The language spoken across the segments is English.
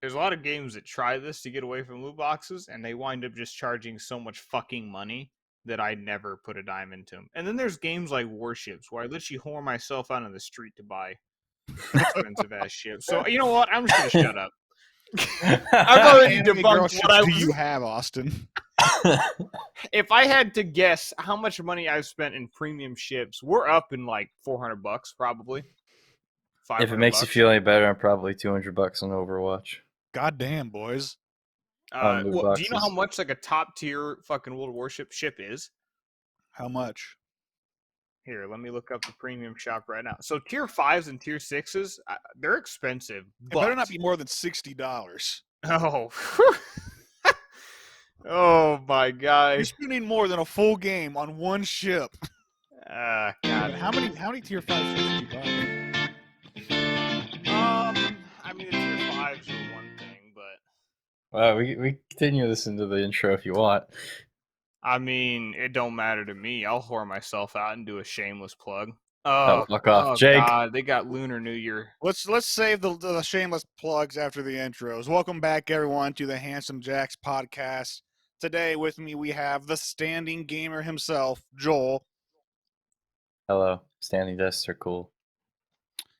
there's a lot of games that try this to get away from loot boxes, and they wind up just charging so much fucking money that I never put a dime into them. And then there's games like Warships where I literally whore myself out on the street to buy expensive ass ships. So you know what? I'm just gonna shut up. I've How already many anime girl debunked what I ships do you was. have, Austin? If I had to guess how much money I've spent in premium ships, we're up in like $400 probably. If it makes you feel any better, I'm probably $200 on Overwatch. Goddamn, boys. On loot Well, do you know how boxes. much like a top tier fucking World of Warship ship is? How much? Here, let me look up the premium shop right now. So tier 5s and tier 6s, they're expensive. It But better not be more than $60. oh, oh my You're god. spending more than a full game on one ship. God. And how many tier 5 ships do you buy? I mean the tier 5s are one thing, but Well, we continue this into the intro if you want. I mean it don't matter to me. I'll whore myself out and do a shameless plug. Oh, fuck off, Jake. God, they got Lunar New Year. Let's save the shameless plugs after the intros. Welcome back, everyone, to the Handsome Jacks podcast. Today with me we have the standing gamer himself, Joel. Hello. Standing desks are cool.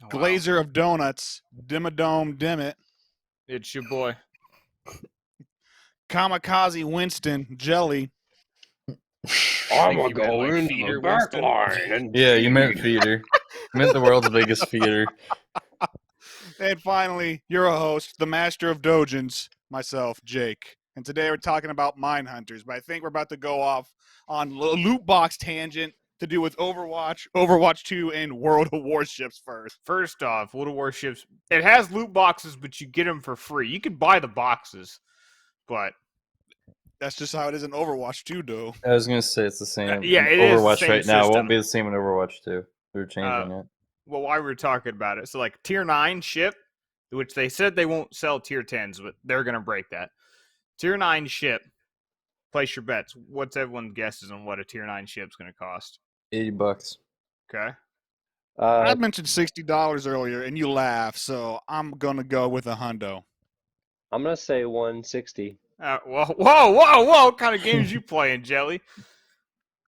Oh, wow. Glazer of donuts, Dimmadome Dimit. It's your boy. Kamikaze Winston, Jelly. I'm gonna go into the back line. Yeah, you meant feeder. You meant the world's biggest feeder. And finally, you're a host, the master of dojins, myself, Jake. And today we're talking about mine hunters, but I think we're about to go off on a loot box tangent to do with Overwatch, Overwatch 2, and World of Warships first. First off, World of Warships, it has loot boxes, but you get them for free. You can buy the boxes, but That's just how it is in Overwatch 2, though. I was gonna say it's the same. yeah, in it is the Overwatch same right now. It system. won't be the same in Overwatch 2. They're changing it. Well, why we're talking about it. So like tier 9 ship, which they said they won't sell tier 10s, but they're going to break that. Tier 9 ship, place your bets. What's everyone's guesses on what a tier 9 ship's going to cost? $80. Okay. I mentioned $60 earlier, and you laugh, so I'm going to go with a hundo. I'm gonna say 160. Whoa! What kind of games you playing, Jelly?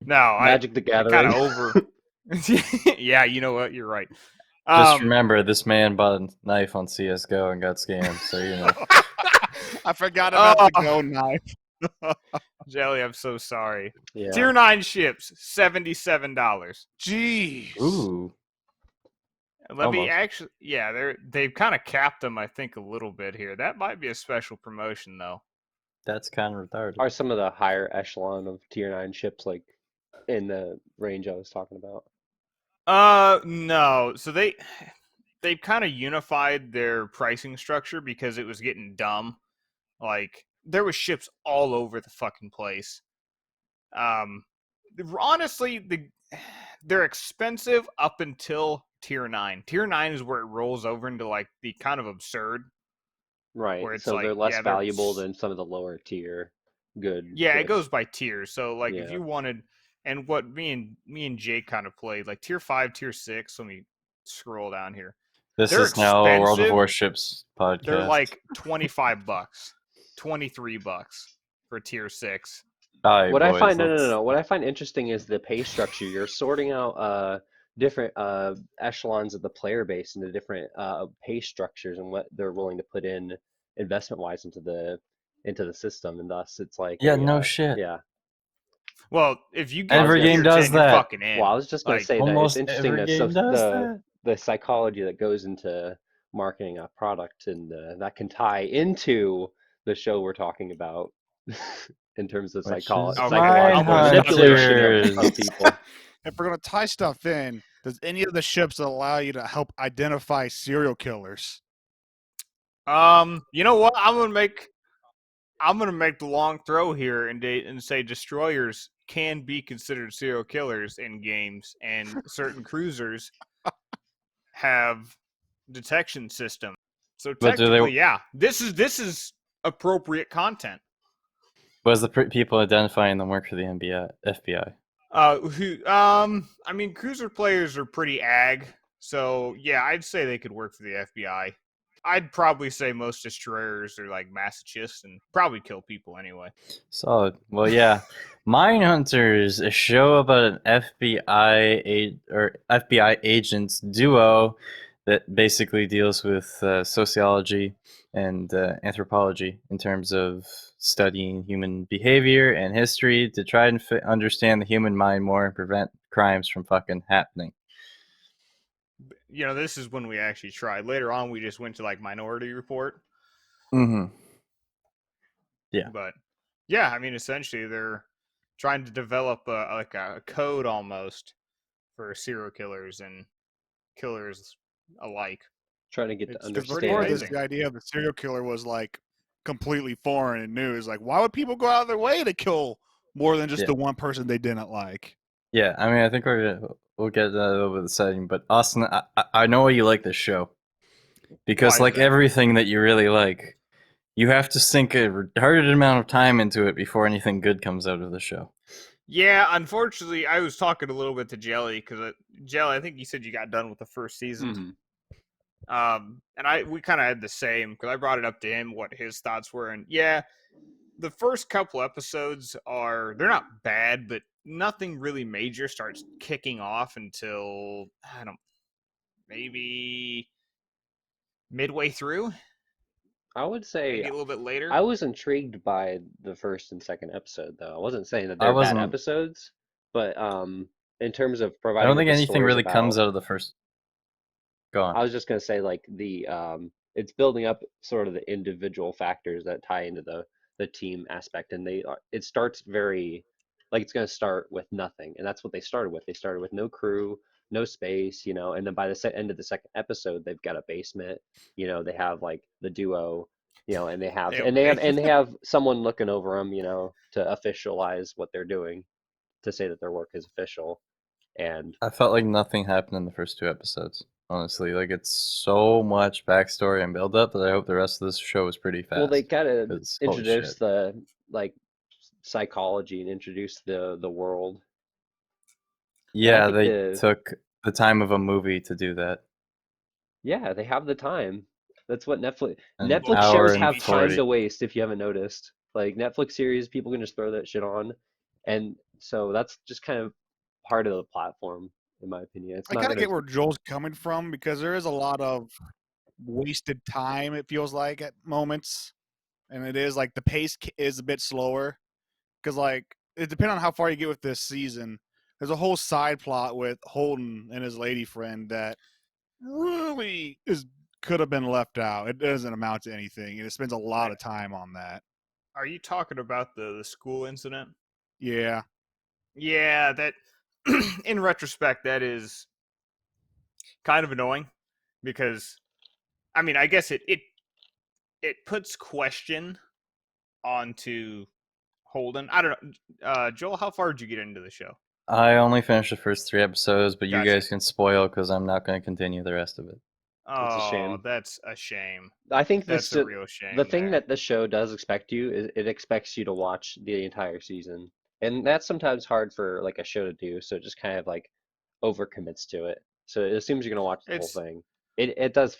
No, Magic the I kind Gathering. of over. Yeah, you know what? You're right. Just remember, this man bought a knife on CS:GO and got scammed. So you know. I forgot about the Go knife. Jelly, I'm so sorry. Yeah. Tier 9 ships, $77. Jeez. Ooh. Let me Almost. actually, yeah, they've kind of capped them, I think, a little bit here. That might be a special promotion, though. That's kind of retarded. Are some of the higher echelon of tier 9 ships like in the range I was talking about? No. So they've kind of unified their pricing structure because it was getting dumb. Like there was ships all over the fucking place. Honestly, they're expensive up until tier 9. Tier 9 is where it rolls over into like the kind of absurd. Right. Where it's So like, they're less yeah, valuable than some of the lower tier good. Yeah, it ships. goes by tiers. So like if Yeah. you wanted, and what me and Jake kind of played, like tier 5, tier 6. Let me scroll down here. This They're is now a World of expensive. Warships podcast. They're like $25, $23 for tier 6. All right, What I boys, find let's- What I find interesting is the pay structure. You're sorting out different echelons of the player base into different pay structures and what they're willing to put in investment wise into the system, and thus it's like Yeah, no shit. Yeah. Well, if you get Every tier game does 10, you're that. fucking in. Well, I was just gonna Like, say that it's almost interesting every that game does that. the psychology that goes into marketing a product and that can tie into the show we're talking about in terms of Which psychology, is psychological Mine manipulation Hunters. of people. If we're going to tie stuff in, does any of the ships allow you to help identify serial killers? you know what? I'm gonna make the long throw here and say destroyers can be considered serial killers in games, and certain cruisers have detection systems. So But do they- technically, yeah, this is appropriate content. Was the people identifying them work for the FBI? I mean, cruiser players are pretty ag, so yeah, I'd say they could work for the FBI. I'd probably say most destroyers are like masochists and probably kill people anyway. Solid. Well, yeah. Mindhunters, a show about an FBI agents duo that basically deals with sociology and anthropology in terms of studying human behavior and history to try and understand the human mind more and prevent crimes from fucking happening. You know, this is when we actually tried. Later on, we just went to like Minority Report. Mm-hmm. Yeah. But yeah, I mean, essentially, they're trying to develop like a code almost for serial killers and killers alike. Trying to get to It's because pretty before this, amazing. the idea of the serial killer was like completely foreign and new. It's like, why would people go out of their way to kill more than just Yeah. the one person they didn't like? Yeah, I mean, I think we'll get that over the setting, but Austin, I know why you like this show because, Why is like that? everything that you really like, you have to sink a retarded amount of time into it before anything good comes out of the show. Yeah, unfortunately, I was talking a little bit to Jelly because Jelly, I think you said you got done with the first season. Mhm. And we kind of had the same because I brought it up to him what his thoughts were, and yeah, the first couple episodes they're not bad, but nothing really major starts kicking off until I don't maybe midway through, I would say maybe a little bit later. I was intrigued by the first and second episode, though. I wasn't saying that I they're bad wasn't. episodes, but in terms of I don't providing what think the anything story's really comes about, out of the first. Go on. I was just gonna say like it's building up sort of the individual factors that tie into the team aspect, and it starts very like it's gonna start with nothing, and that's what they started with. They started with no crew, no space, and then by the end of the second episode, they've got a basement. They have like the duo, and they have Yeah, and they have and they have someone looking over them, to officialize what they're doing, to say that their work is official, and I felt like nothing happened in the first two episodes. Honestly, like it's so much backstory and build up that I hope the rest of this show is pretty well, they fast. gotta Because holy introduce shit. the like psychology and introduce the world. And I Yeah, think they took the time of a movie to do that. they have the time. That's what An well, Netflix hour shows and have TV time shows. 40. to waste if you haven't noticed. Like Netflix series, people can just throw that shit on, and so that's just kind of part of the platform, in my opinion. It's I not kind of gonna. get where Joel's coming from because there is a lot of wasted time, it feels like, at moments. And it is like the pace is a bit slower because, like, it depends on how far you get with this season. There's a whole side plot with Holden and his lady friend that really could have been left out. It doesn't amount to anything, and it spends a lot of time on that. Are you talking about the school incident? Yeah, Yeah, that in retrospect, that is kind of annoying because I mean, I guess it puts question onto Holden. I don't know, Joel. How far did you get into the show? I only finished the first 3 episodes, but you Gotcha. guys can spoil because I'm not going to continue the rest of it. It's a Oh, shame. that's a shame. I think That's this a real the shame thing there. that the show does expect you is it expects you to watch the entire season, and that's sometimes hard for like a show to do. So it just kind of like overcommits to it. So it assumes you're gonna watch the whole It's thing. It does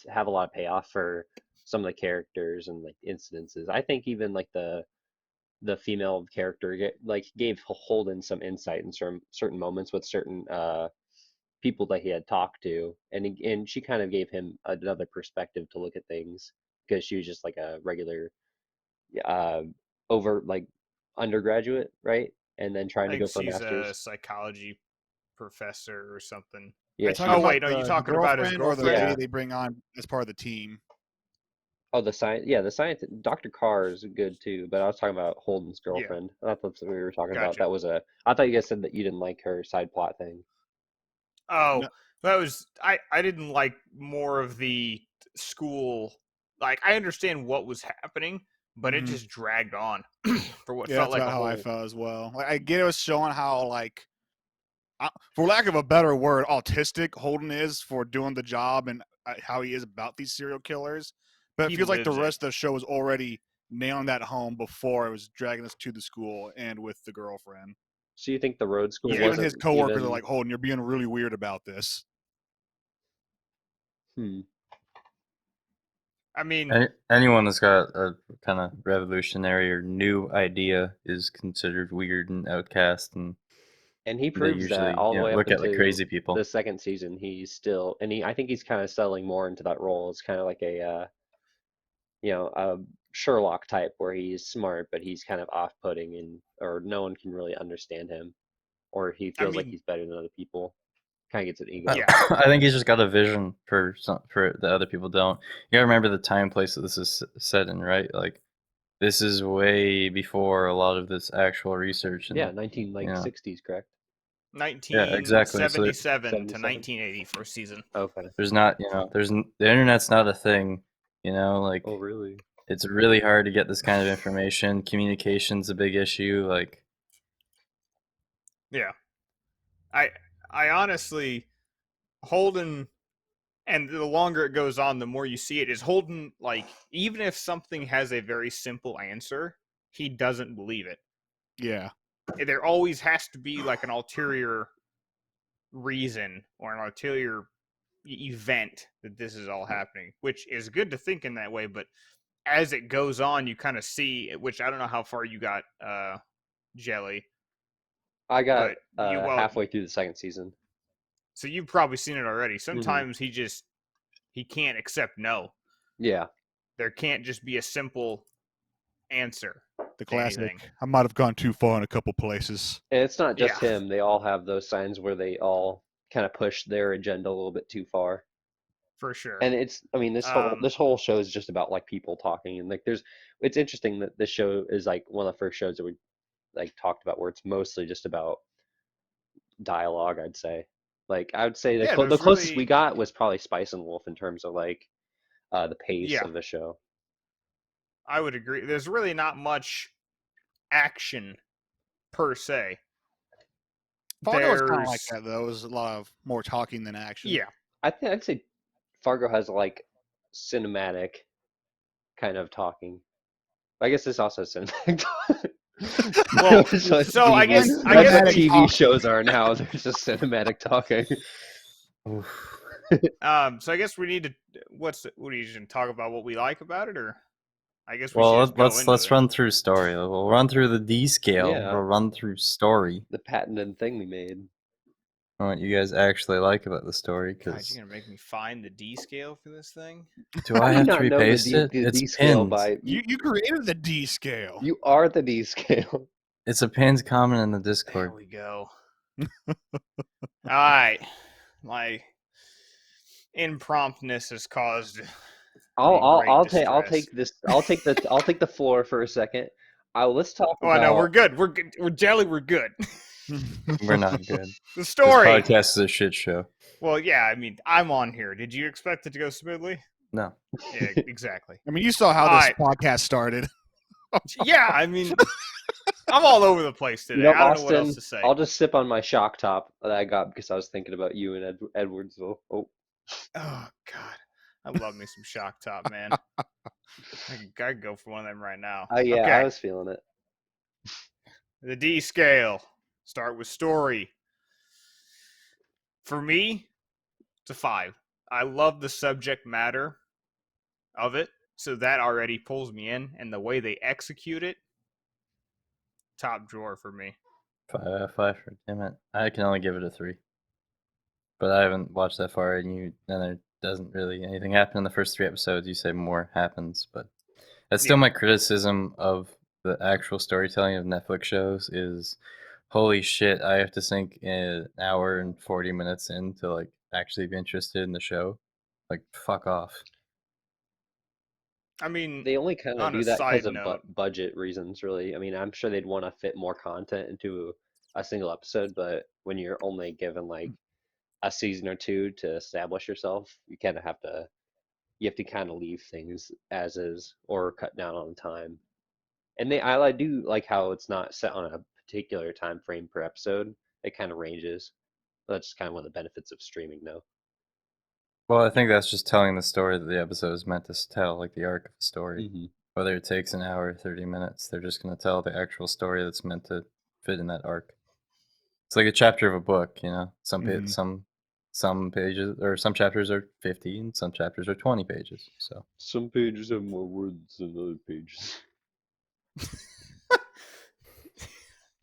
have a lot of payoff for some of the characters and like incidences. I think even like the female character gave Holden some insight in certain moments with certain people that he had talked to, and she kind of gave him another perspective to look at things because she was just like a regular uh over like undergraduate, right? And then trying I to think go for a she's a master's. psychology professor or something. are Yeah, you she talking Oh just about wait, no, you the talking about his girlfriend or the girlfriend? lady yeah. they bring on as part of the team? Oh, the science. Dr. Carr is good too, but I was talking about Holden's Yeah, girlfriend. I thought that's what we were talking about. gotcha. I thought you guys said that you didn't like her side plot thing. Oh, No, that was I didn't like more of the school. Like I understand what was happening, but it hmm just dragged on for what yeah, felt that's like about a how I whole. felt as well. Like, I get it was showing how, like, for lack of a better word, autistic Holden is for doing the job and how he is about these serial killers. But it He feels like the lives it. rest of the show was already nailing that home before it was dragging us to the school and with the girlfriend. So you think the road school Because Yeah, even his wasn't coworkers are even like, Holden, you're being really weird about this. hmm. I mean, Anyone that's got a kind of revolutionary or new idea is considered weird and outcast, and he they proves that usually all the way up look at like into crazy people. the second season. He's still, and I think he's kind of settling more into that role. It's kind of like a a Sherlock type where he's smart, but he's kind of off-putting, and or no one can really understand him, or he I feels like mean, he's better than other people. Kind of gets an ego. yeah. I think he's just got a vision for that other people don't. You gotta remember the time place that this is set in, right? Like this is way before a lot of this actual research, Yeah, and 1960s, correct? yeah, exactly. So 1977 to 77. 1980 first season. Okay. there's not, the internet's not a thing, like Oh, really? it's really hard to get this kind of information. Communication's a big issue. Like, Yeah. I honestly, Holden, and the longer it goes on, the more you see it, is Holden, like, even if something has a very simple answer, he doesn't believe it. Yeah. There always has to be like an ulterior reason or an ulterior event that this is all happening, which is good to think in that way, but as it goes on, you kind of see, which I don't know how far you got, Jelly, I got but you, halfway through the second season. so you've probably seen it already. Mm-hmm. Sometimes he can't accept no. Yeah. There can't just be a simple answer. The to classic. anything. I might have gone too far in a couple places. And it's not just Yeah. him. They all have those signs where they all kind of push their agenda a little bit too far. For sure. And this whole show is just about like people talking, and like it's interesting that this show is like one of the first shows that we like talked about where it's mostly just about dialogue, I'd say. Like I would say Yeah, the closest we really, got was probably Spice and Wolf in terms of like the pace yeah, of the show. I would agree. There's really not much action per se. Fargo's kind of like There's that though. There's a lot of more talking than action. yeah. I'd say Fargo has like cinematic kind of talking. I guess this also is cinematic. Well, So so I guess that's what Cinematic TV talking. shows are now. There's just cinematic talking. oof. so I guess we need to what are you going to talk about what we like about it, or I guess we Well, should just go into let's it. run through story. We'll run through the D scale. Yeah. We'll run through story. The patented thing we made. What you guys actually like about the story? God, Because you're gonna make me find the D scale for this thing? do How I do you have to not know repaste it? the It's D scale pinned. by You created the D scale. you are the D scale. It's a pinned comment in the There Discord. we go. All right, my impromptness has caused. I'll distress. take the floor for a second. Let's talk Oh about. no, we're good. We're good. We're jelly. We're good. We're not good. The This story. podcast is a shit show. Well, yeah. I mean, I'm on here. Did you expect it to go smoothly? No. Yeah, exactly. I mean, you saw how this podcast started. Yeah, I mean, I'm all over the place today. You know, I don't know what else Austin, to say. I'll just sip on my shock top that I got because I was thinking about you and Edwardsville. Oh, Oh God, I love me some shock top, man. I'd go for one of them right now. yeah, Okay. I was feeling it. The D scale. Start with story. For me, it's a 5. I love the subject matter of it, so that already pulls me in, and the way they execute it, top drawer for me. 5 for damn it. I can only give it a 3. But I haven't watched that far, and there doesn't really anything happen in the first 3 episodes. You say more happens, but that's still my criticism of the actual storytelling of Netflix shows is, holy shit, I have to sink an hour and 40 minutes in to like actually be interested in the show. Like, fuck off. I mean, They only kind of on a do that because side of note, budget reasons, really. I mean, I'm sure they'd want to fit more content into a single episode, but when you're only given like a season or 2 to establish yourself, you kind of have to kind of leave things as is or cut down on time. And I do like how it's not set on a particular time frame per episode. It kind of ranges. That's kind of one of the benefits of streaming, though. Well, I think that's just telling the story that the episode is meant to tell, like the arc of the story. Mm-hmm. Whether it takes an hour or 30 minutes, they're just going to tell the actual story that's meant to fit in that arc. It's like a chapter of a book, you know? Some some pages or some chapters are 50 and some chapters are 20 pages. So Some pages have more words than other pages.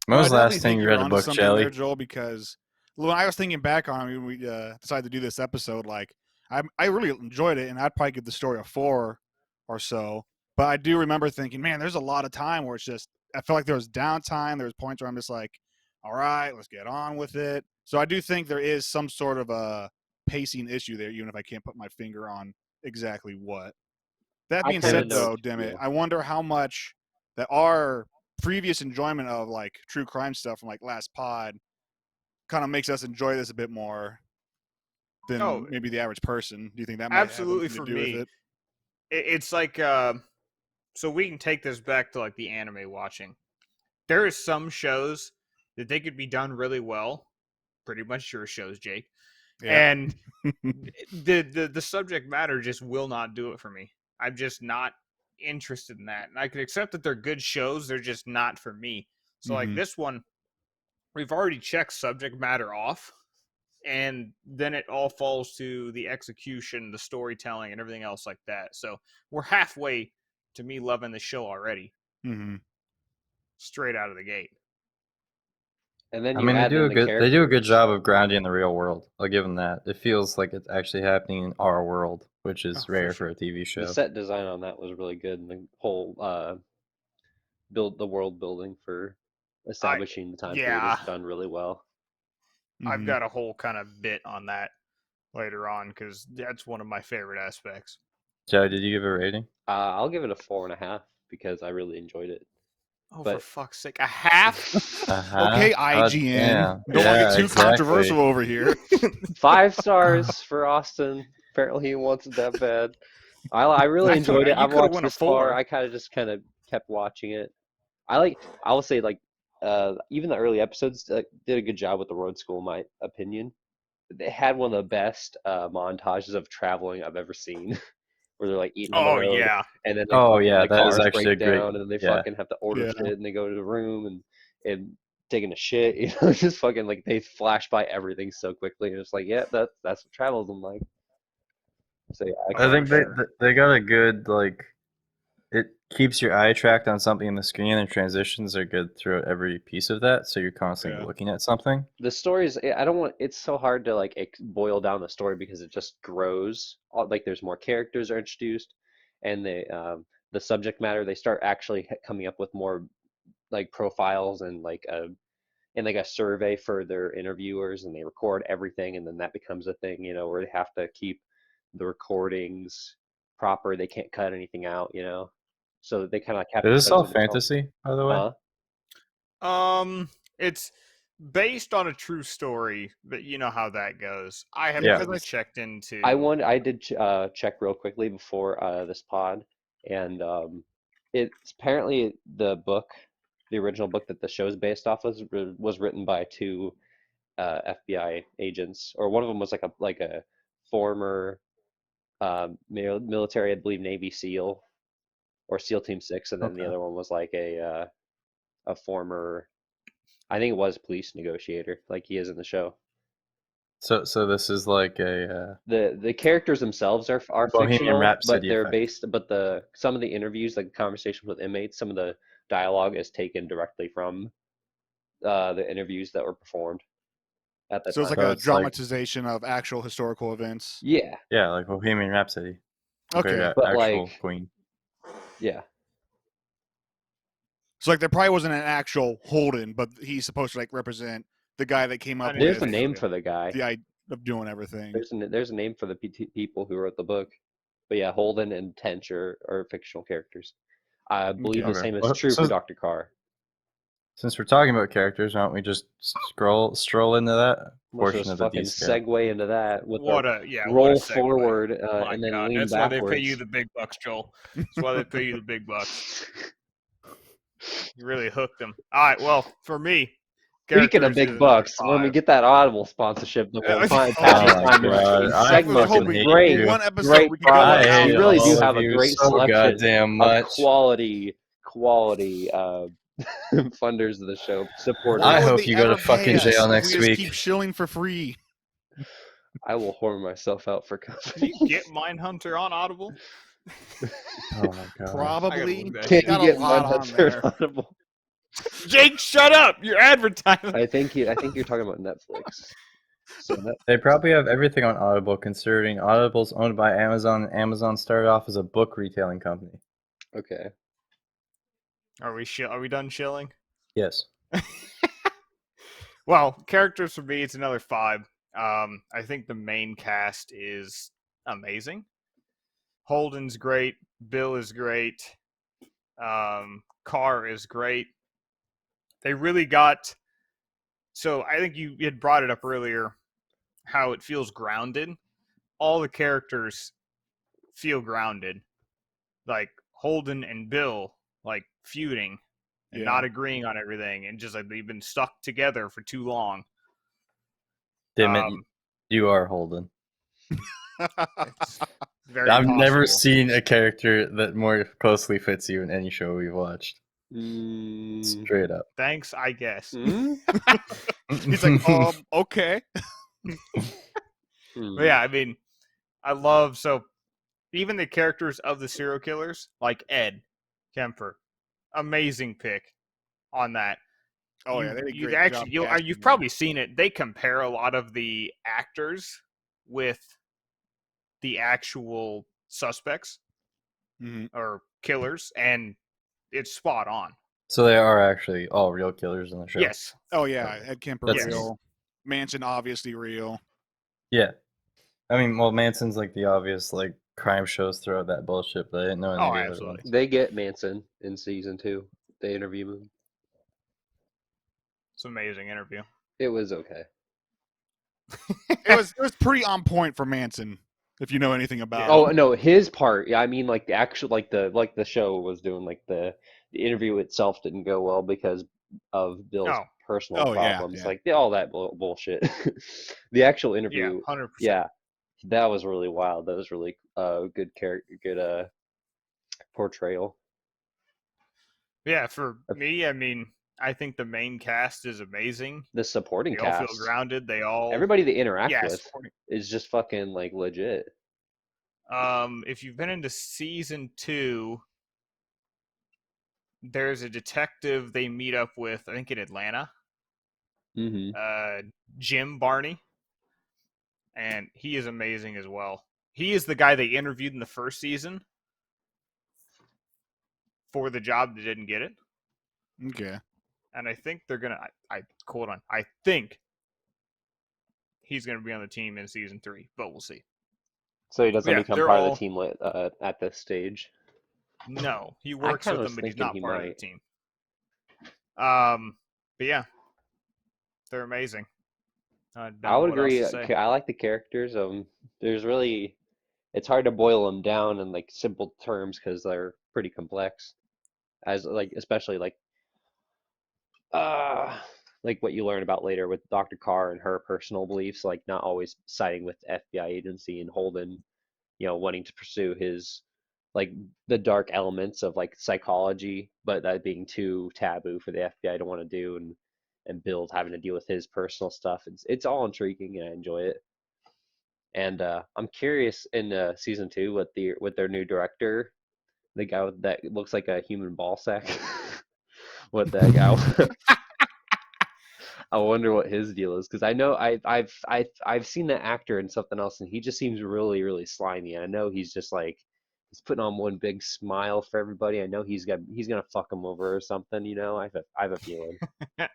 when was the I last definitely time think you you're read a onto book, something there, Shelly? Joel, because when I was thinking back on it, when we decided to do this episode, like I really enjoyed it, and I'd probably give the story a 4 or so. But I do remember thinking, man, there's a lot of time where it's just I felt like there was downtime. There was points where I'm just like, all right, let's get on with it. So I do think there is some sort of a pacing issue there, even if I can't put my finger on exactly what. That I being kind of said, It's know. though, damn it, Yeah. I wonder how much that our previous enjoyment of like true crime stuff from like last pod kind of makes us enjoy this a bit more Oh, than maybe the average person. Do you think that might have absolutely. anything to For do with me, it? it's like so we can take this back to like the anime watching. There is some shows that they could be done really well, pretty much your shows, Jake, Yeah. and the subject matter just will not do it for me. I'm just not interested in that, and I can accept that they're good shows. They're just not for me. So like Mm-hmm. this one, we've already checked subject matter off, and then it all falls to the execution, the storytelling, and everything else like that. So we're halfway to me loving the show already, Mm-hmm. straight out of the gate. And then I you mean, add in the they do a good characters. job of grounding in the real world. I'll give them that. It feels like it's actually happening in our world, which is Oh, for rare for sure. a TV The show. set design on that was really good, and the whole the world building for establishing the time period was Yeah, done really well. I've Mm-hmm. got a whole kind of bit on that later on because that's one of my favorite aspects. Joe, did you give a rating? I'll give it a 4.5 because I really enjoyed it. Oh, for But fuck's sake, a half? Okay, Oh, IGN. damn. Don't want to Yeah, get too exactly. controversial over here. 5 stars for Austin. Apparently he wants it that bad. I really I thought enjoyed it. you I've could have watched won a this far. 4. I kind of kept watching it. I will say like even the early episodes did a good job with the road school, in my opinion. They had one of the best montages of traveling I've ever seen, where they're like eating on the Oh road, yeah, and then Oh, yeah, the that is cars actually a break great. down, and then they Yeah. fucking have to order Yeah. shit, and they go to the room and taking a shit, you know, just fucking like they flash by everything so quickly, and it's like, yeah, that's what travel's like. So yeah, I I kind for think of sure. they got a good, like, it keeps your eye tracked on something in the screen, and transitions are good throughout every piece of that, so you're constantly Yeah. looking at something. the stories. I don't want. It's so hard to like boil down the story because it just grows. Like there's more characters are introduced, and the subject matter they start actually coming up with more like profiles and like a survey for their interviewers, and they record everything, and then that becomes a thing, you know, where they have to keep the recordings proper. They can't cut anything out, you know, so that they kind of have to Is this all censor themselves. fantasy, by the way? It's based on a true story, but you know how that goes. I have Yeah. never Because checked into. I did check real quickly before this pod, and it's apparently the book, the original book that the show is based off was written by 2 FBI agents, or one of them was like a former military, I believe Navy SEAL or SEAL Team 6, and then the Okay. other one was like a former, I think it was police negotiator, like he is in the show. So this is like a The characters themselves are Bohemian fictional, but Rhapsody they're effect. based, but the some of the interviews, like conversations with inmates, some of the dialogue is taken directly from the interviews that were performed at the so it's time. like So a it's like, dramatization of actual historical events. Yeah, yeah, like Bohemian Rhapsody. Very Okay. but actual like, Queen. yeah, So like there probably wasn't an actual Holden, but he's supposed to like represent the guy that came I up didn't there's with a think name so. for the guy. the idea of doing everything. There's a name for the people who wrote the book. But yeah, Holden and Tench are fictional characters. I believe Okay. the Okay. same is Well, true for Dr. Carr. since we're talking about characters, why don't we just stroll into that Let's portion just of the fucking D scale? segue into that with our What a what a roll segue! forward My and then God, lean that's why they pay you backwards. the big bucks, Joel. That's why they pay you the big bucks. You really hooked them. All right, well, for me, Speaking of characters is big another bucks, when we 5. get that Audible sponsorship, then we'll pass Oh the my time god, machine. I I was fucking Segments, hoping hate for great, you. one episode great we could go an I products. You hate hour. really do all of have a you great so selection goddamn of much. quality funders of the show, supporters. I What would hope they you go ever to pay fucking us jail if we next just keep week. shilling for free? I will whore myself out for Can company. you get Mindhunter on Audible? Oh my god. Probably. look that They shit got Can you a get lot on Mindhunter there. Audible? Jake, shut up! You're advertising. I think you're talking about Netflix. So that, They probably have everything on Audible, considering Audible's owned by Amazon. And Amazon started off as a book retailing company. okay. Are we done shilling? Yes. Well, characters for me, it's another 5. I think the main cast is amazing. Holden's great. Bill is great. Carr is great. They really got. So I think you had brought it up earlier, how it feels grounded. All the characters feel grounded. Like Holden and Bill, like feuding and Yeah. not agreeing on everything, and just like they've been stuck together for too long. Damn it, Um, you are Holden. It's very I've never possible. seen a character that more closely fits you in any show we've watched. Mm, Straight up. Thanks, I guess. mm? He's like, okay. But yeah, I mean, I love even the characters of the serial killers, like Ed Kemper, amazing pick on that. Oh yeah, they did a You great actually job casting you've him. probably seen it. They compare a lot of the actors with the actual suspects Mhm. or killers, and it's spot on. So they are actually all real killers in the show. Yes. Oh yeah, Ed Kemper That's real. Manson obviously real. Yeah. I mean, well, Manson's like the obvious like crime shows throughout that bullshit, but I didn't know any Oh, of the other absolutely. ones. They get Manson in season 2. They interview him. It's an amazing interview. It was okay. It was pretty on point for Manson, if you know anything about Yeah. Oh him. no, his part. Yeah, I mean, like the actual, like the show was doing. Like the interview itself didn't go well because of Bill's Oh, personal Oh, yeah, problems. yeah. Like all that bullshit. The actual yeah, interview, 100%. yeah, that was really wild. That was really good character, good portrayal. Yeah, for me, I mean, I think the main cast is amazing. The supporting They all feel cast, grounded. They all everybody they interact yeah, with supporting. is just fucking like legit. If you've been into season 2, there's a detective they meet up with, I think in Atlanta, Mm-hmm. Jim Barney, and he is amazing as well. He is the guy they interviewed in the first season for the job that didn't get it, Okay. and I think they're gonna. I hold on. I think he's gonna be on the team in season 3, but we'll see. So he doesn't Yeah, become they're part of all the team at this stage. no. He I works kind with of them, was but he's thinking not he part of the might. team. But yeah, they're amazing. I don't I know would what else agree. to say. I like the characters. There's really, it's hard to boil them down in like simple terms because they're pretty complex. As like, especially uh, like what you learn about later with Dr. Carr and her personal beliefs, like not always siding with the FBI agency and Holden, wanting to pursue his like the dark elements of like psychology, but that being too taboo for the FBI to want to do, and Bill having to deal with his personal stuff. It's all intriguing and I enjoy it. And I'm curious in season 2 with their new director, the guy that looks like a human ball sack. What that guy? I wonder what his deal is because I know I've seen that actor in something else and he just seems really really slimy. I know he's just like he's putting on one big smile for everybody. I know he's gonna fuck him over or something. I have a feeling. Am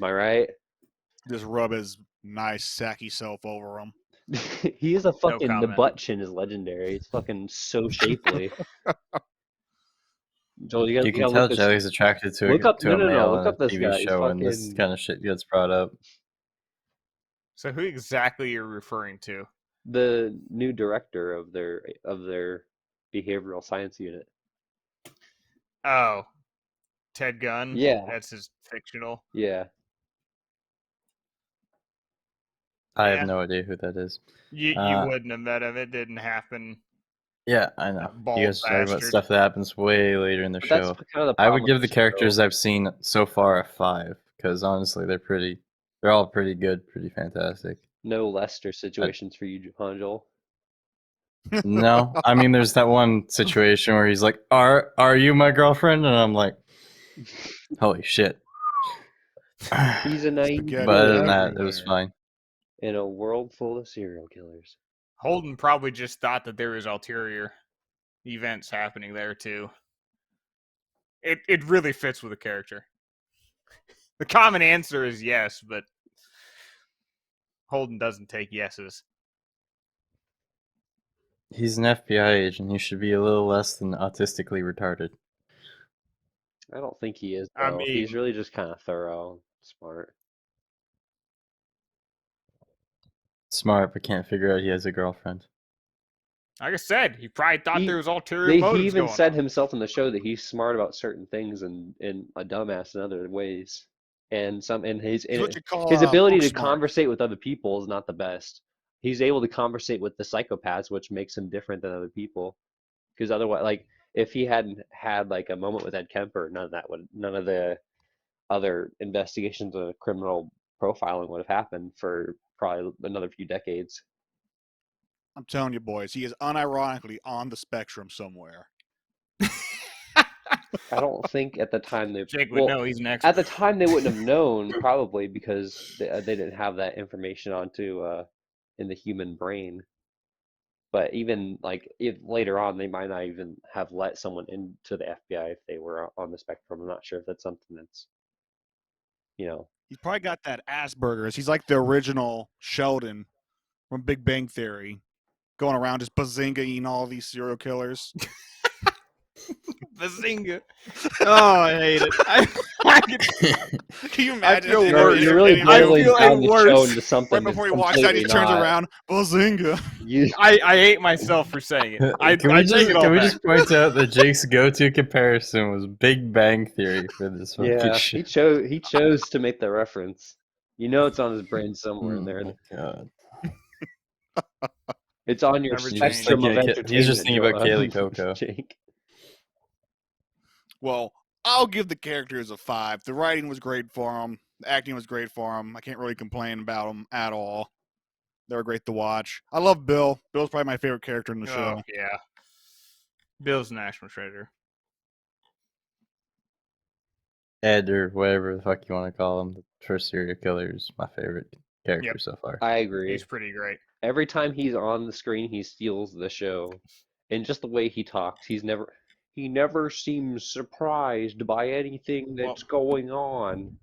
I right? Just rub his nice sacky self over him. He is a No fucking the comment. butt chin is legendary. It's fucking so shapely. Joel, You you can gotta tell look this. Joey's attracted to Look up to a no. male Look in a up this TV guy. He's show, and this fucking kind of shit gets brought up. So who exactly you're referring to? the new director of their behavioral science unit. Oh, Ted Gunn. Yeah, That's his fictional. yeah. I have Yeah. no idea who that is. You wouldn't have met him. It didn't happen. Yeah, I know. That You bald guys are talking about bastard. stuff that happens way later in the But that's show. kind of the I problem would give with the show. characters I've seen so far a 5 because honestly, they're all pretty good, pretty fantastic. No Lester situations for you, huh, Joel? No, I mean, there's that one situation where he's like, "Are you my girlfriend?" And I'm like, "Holy shit!" He's a naive Spaghetti But other than boy that, it was everywhere. fine. in a world full of serial killers. Holden probably just thought that there was ulterior events happening there too. It really fits with the character. The common answer is yes, but Holden doesn't take yeses. He's an FBI agent. He should be a little less than autistically retarded. I don't think he is, I though. He's mean, really just kind of thorough, smart. Smart, but can't figure out he has a girlfriend. like I said, he probably thought there He was ulterior he motives even going said on. himself in the show that he's smart about certain things and a dumbass in other ways. And He's what you call his ability book to smart. conversate with other people is not the best. He's able to conversate with the psychopaths, which makes him different than other people. Because otherwise, like if he hadn't had like a moment with Ed Kemper, none of the other investigations of criminal profiling would have happened for probably another few decades. I'm telling you, boys, he is unironically on the spectrum somewhere. I don't think at the time Jake would know. He's an expert. at the time they wouldn't have known probably because they didn't have that information onto in the human brain. But even like if later on they might not even have let someone into the FBI if they were on the spectrum. I'm not sure if that's something that's He's probably got that Asperger's. He's like the original Sheldon from Big Bang Theory, going around just bazinga eating all these serial killers. Bazinga. Oh, I hate it. Can you imagine? feel if they worse. did You're really any- I boiling feel down the worse. show into something right before he that's walks out, he completely turns not. around, bazinga. You, I hate myself for saying it. I Can we take it all can we back. just point out that Jake's go-to comparison was Big Bang Theory for this fucking yeah, shit? he chose to make the reference. You know it's on his brain somewhere in Oh there. my god. It's on your Never He's just change. spectrum of thinking. He's just entertainment, thinking about Kaylee Coco. Jake. Well, I'll give the characters a 5. The writing was great for them. The acting was great for them. I can't really complain about them at all. They were great to watch. I love Bill. Bill's probably my favorite character in the show. Oh, yeah. Bill's national treasure. Ed or whatever the fuck you want to call him, the first serial killer is my favorite character Yep. so far. I agree. He's pretty great. Every time he's on the screen, he steals the show. And just the way he talks, he never seems surprised by anything that's going on.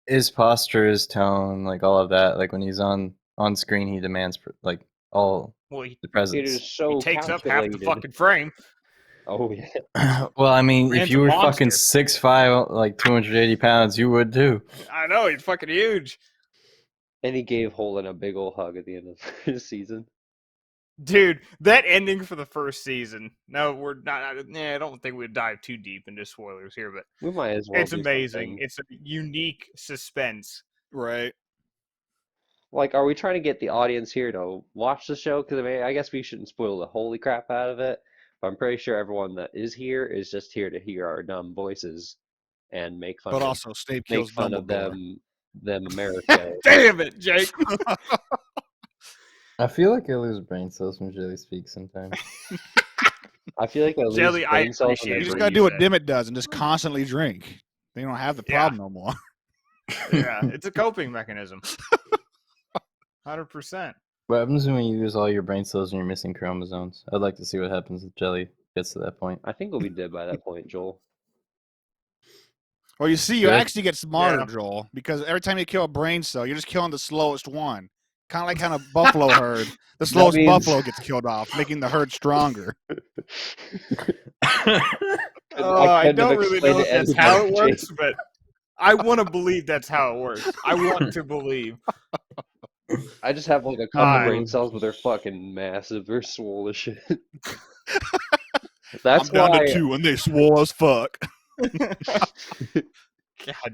His posture, his tone, like all of that, like when he's on screen, he demands like all Well, he the It presence. is so takes up half the calculated. fucking frame. Oh yeah. Well, I mean, if Man's you a were fucking monster. 6'5", like 280 pounds, you would too. I know, he's fucking huge. And he gave Holden a big old hug at the end of the season. Dude, that ending for the first season. No, we're not. I don't think we'd dive too deep into spoilers here, but We might as well. it's do amazing. something. It's a unique suspense. Right. Like, are we trying to get the audience here to watch the show? Because I mean, I guess we shouldn't spoil the holy crap out of it. But I'm pretty sure everyone that is here is just here to hear our dumb voices and make fun But of also, Snape kills Dumbledore. them America. Damn it, Jake. I feel like I lose brain cells when Jelly speaks sometimes. I feel like I lose Jelly, I brain cells appreciate You it. just whenever gotta you do what said. Dimit does and just constantly drink. They don't have the Yeah. problem no more. Yeah, it's a coping mechanism. 100%. What happens when you lose all your brain cells and you're missing chromosomes? I'd like to see what happens if Jelly gets to that point. I think we'll be dead by that point, Joel. Well, you see, you Good. actually get smarter, Yeah. Joel, because every time you kill a brain cell, you're just killing the slowest one. Kind of like kind of buffalo herd. The slowest means- buffalo gets killed off, making the herd stronger. I couldn't have don't really explained know it if that's any how better, it works, but I want to believe that's how it works. I want to believe. I just have like a couple Ah. brain cells, but they're fucking massive. They're swole as shit. That's I'm down why. to 2 and they swole as fuck. God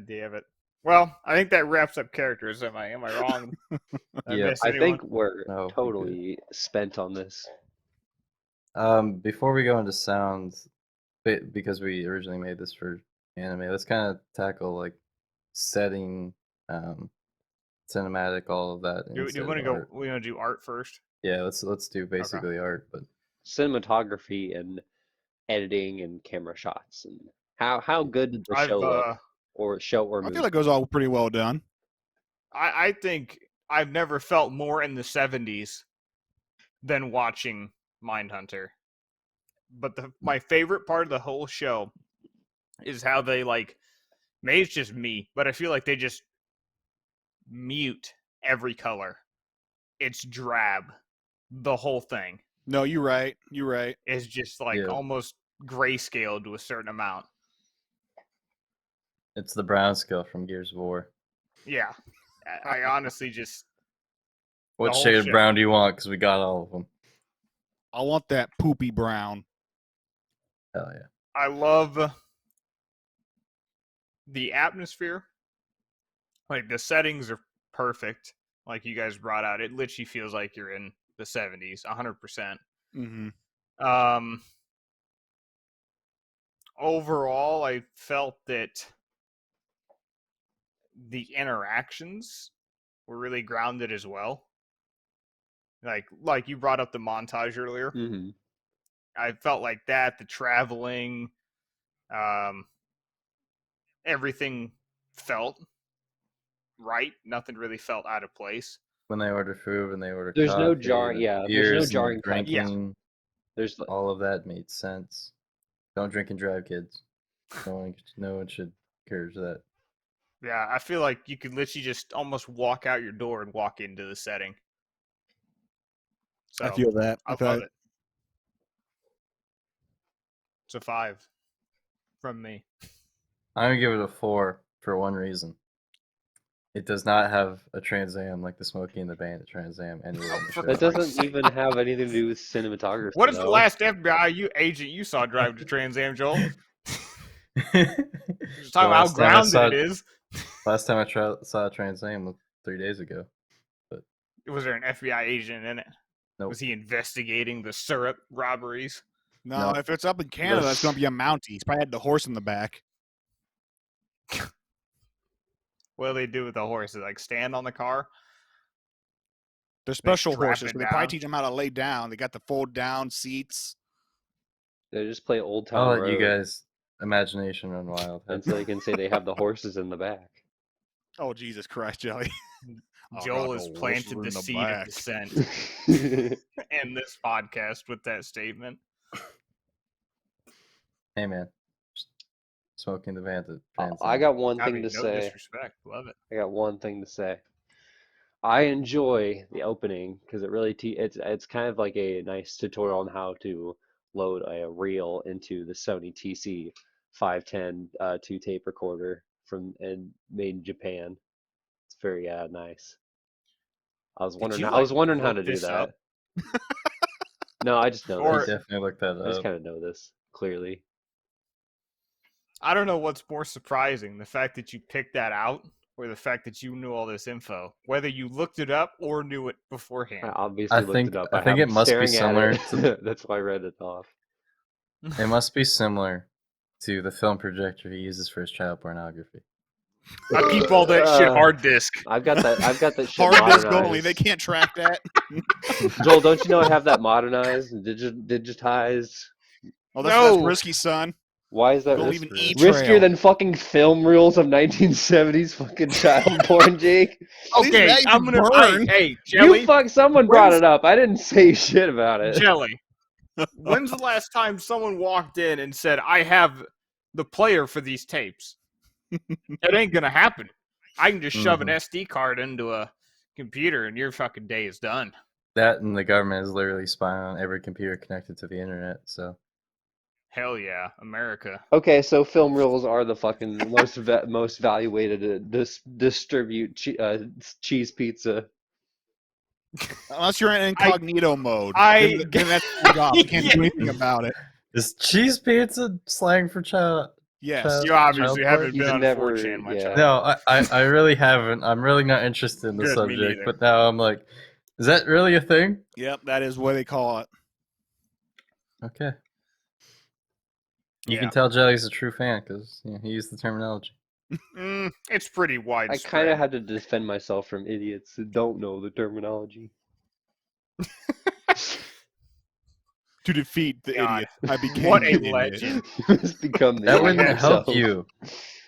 damn it. Well, I think that wraps up characters. Am I wrong? Did I Yeah, miss I anyone? think we're No, we're good. totally spent on this. Before we go into sounds, because we originally made this for anime, let's kind of tackle like setting cinematic, all of that. Do you instead want to of go? art. We want to do art first. Yeah, let's do basically art, but Cinematography and editing and camera shots and how good did the I've show look or I movie? feel like it was all pretty well done. I think I've never felt more in the 70s than watching Mindhunter. But my favorite part of the whole show is how they maybe it's just me, but I feel like they just mute every color. It's drab. The whole thing No, you're right. You're right. is just yeah, almost grayscale to a certain amount. it's the brown scale from Gears of War. Yeah. I honestly just What whole shade of show. brown do you want? Because we got all of them. I want that poopy brown. Hell yeah. I love the atmosphere. Like the settings are perfect. Like you guys brought out, it literally feels like you're in the 70s, 100%. Mm-hmm. Overall, I felt that the interactions were really grounded as well. Like you brought up the montage earlier. Mm-hmm. I felt like that, the traveling, everything felt right. Nothing really felt out of place. When they order food, when they order There's no coffee, jarring. the Yeah, there's no beers and the jarring cuts. drinking, There's all of that made sense. Don't drink and drive, kids. No one should encourage that. Yeah, I feel like you could literally just almost walk out your door and walk into the setting. So I feel that. I love it. It's a 5 from me. I'm gonna give it a 4 for one reason. It does not have a Trans Am like the Smokey and the Bandit Trans Am anywhere in the For show. that Christ's doesn't sake. even have anything to do with cinematography. What is the though. last FBI agent you saw drive to Trans Am, Joel? Just The talking about how last time I grounded saw it is. Last time I saw a Trans Am was 3 days ago. Was there an FBI agent in it? Nope. Was he investigating the syrup robberies? No, No. if it's up in Canada, it's going to be a Mountie. He's probably had the horse in the back. What do they do with the horses? Like stand on the car? They're special strap horses, it but they probably down. teach them how to lay down. They got the fold down seats. They just play Old Town I'll let Road, you guys imagination run wild. and so they can say they have the horses in the back. Oh, Jesus Christ, Jelly. I Joel got has the planted horses the in seed back. of dissent in this podcast with that statement. Hey man, Smoking the Bandit Trans I Am. got one I thing mean, to no say. disrespect. Love it. I got one thing to say. I enjoy the opening because it really it's kind of like a nice tutorial on how to load a reel into the Sony TC 510 2 tape recorder made in Japan. It's very nice. I was Did you wondering how look to do this that. up? No, I just know He Or this. definitely looked that I just up. kind of know this clearly. I don't know what's more surprising, the fact that you picked that out or the fact that you knew all this info, whether you looked it up or knew it I beforehand. obviously looked it up. I think have it must be staring at similar it. to That's why I read it off. it must be similar to the film projector he uses for his child pornography. I keep all that shit hard disk. I've got that shit Hard disk modernized. only. They can't track that. Joel, don't you know I have that modernized and digitized? Oh, that's No. risky, son. Why is that Don't That's leave an risky. E-trail. riskier than fucking film reels of 1970s fucking child porn, Jake? At least Okay, that you I'm can gonna. burn. Hey, Jelly. Someone brought When's it up. I didn't say shit about it. Jelly? When's the last time someone walked in and said, "I have the player for these tapes"? It ain't gonna happen. I can just shove an Mhm. SD card into a computer and your fucking day is done. That and the government is literally spying on every computer connected to the internet. So Hell yeah, America. Okay, so film reels are the fucking most valuated to distribute cheese pizza. Unless you're in incognito mode. Then that's your job. You can't do anything about it. is cheese pizza slang for child? Yes. You obviously child haven't He's been on never- 4chan, my yeah. child. No, I really haven't. I'm really not interested in the Good, me subject. neither. But now I'm like, is that really a thing? Yep, that is what they call it. Okay. You Yeah. can tell Jelly's a true fan because he used the terminology. It's pretty I widespread. kind of had to defend myself from idiots who don't know the terminology. To defeat the God, idiot, I became what the a idiot. legend. You must become the That idiot wouldn't help yourself. you.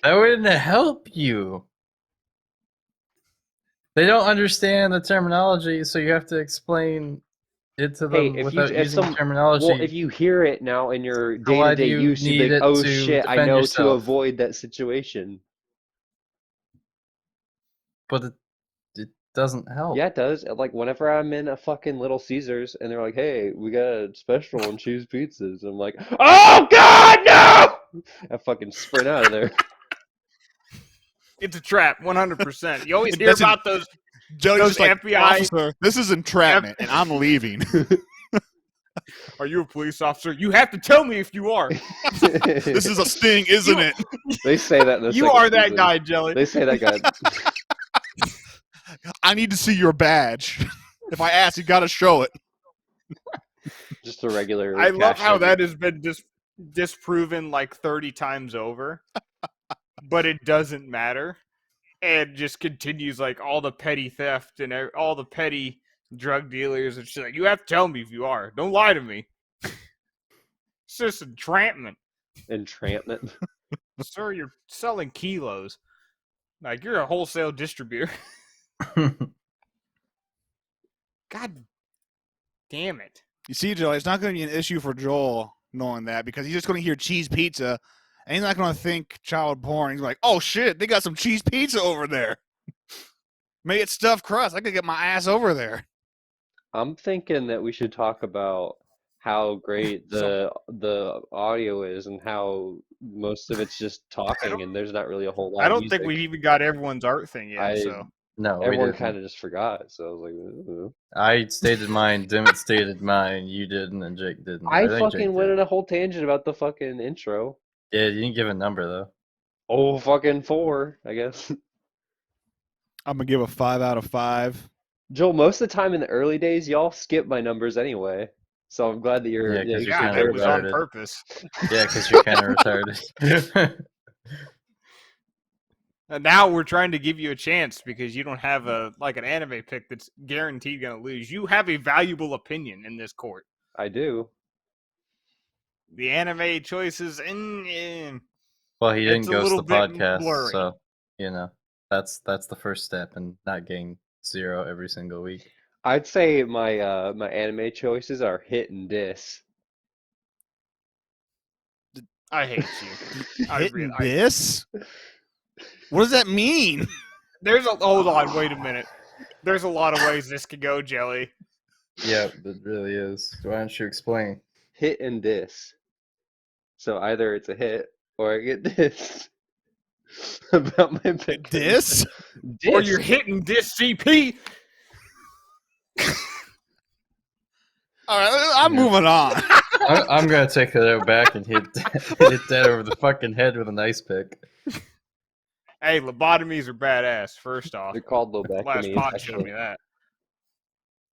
That wouldn't help you. They don't understand the terminology, so you have to explain it to Hey, them if without using well, terminology. if you hear it now in your So why do day-to-day you use, you'd be need like, it oh to shit, I defend know to yourself? avoid that situation. But it doesn't help. Yeah, it does. Like whenever I'm in a fucking Little Caesars and they're like, "Hey, we got a special on cheese pizzas," I'm like, "Oh God, no!" I fucking sprint out of there. It's a trap, 100%. You always It hear doesn't- about those Jelly's just like, FBI. officer, this is entrapment, and I'm leaving. Are you a police officer? You have to tell me if you are. This is a sting, isn't You- it? They say that in the You second are that season. guy, Jelly. They say that guy. I need to see your badge. If I ask, you got to show it. Just a regular. I love cash how in. that has been disproven like 30 times over, but it doesn't matter, and just continues like all the petty theft and all the petty drug dealers and shit. Like, you have to tell me if you are. Don't lie to me. It's just entrapment, Entrapment. sir. You're selling kilos. Like you're a wholesale distributor. God damn it. You see, Joey, it's not going to be an issue for Joel knowing that because he's just going to hear cheese pizza, and he's not going to think child porn. He's like, oh shit, they got some cheese pizza over there. Maybe it's stuffed crust. I could get my ass over there. I'm thinking that we should talk about how great the audio is and how most of it's just talking and there's not really a whole lot I of don't think music. we've even got everyone's art thing yet. I So No, we everyone didn't. kind of just forgot, so I was like, "Ooh." I stated mine, Dimit stated mine, you didn't, and Jake didn't. I think fucking Jake went did. in a whole tangent about the fucking intro. Yeah, you didn't give a number, though. Oh, fucking 4, I guess. I'm going to give a 5 out of 5. Joel, most of the time in the early days, y'all skip my numbers anyway. So I'm glad that you're Yeah, 'cause you you're feel yeah, kinda better it was about on retarded. purpose. Yeah, because you're kind of retarded. And now we're trying to give you a chance because you don't have an anime pick that's guaranteed going to lose. You have a valuable opinion in this court. I do. The anime choices, Well, he it's didn't a ghost little the bit podcast, blurry. so that's the first step in not getting 0 every single week. I'd say my my anime choices are hit and diss. I hate you. Hitting this? What does that mean? Hold on, wait a minute. There's a lot of ways this could go, Jelly. Yeah, it really is. Why don't you explain? Hit and diss. So either it's a hit or I get dissed about my pick. This? Or you're Dissed. hitting this CP. All right, I'm Yeah. moving on. I'm gonna take that back and hit that over the fucking head with an ice pick. Hey, lobotomies are badass, first off. They're called Last lobectomies, pod showed actually. me that.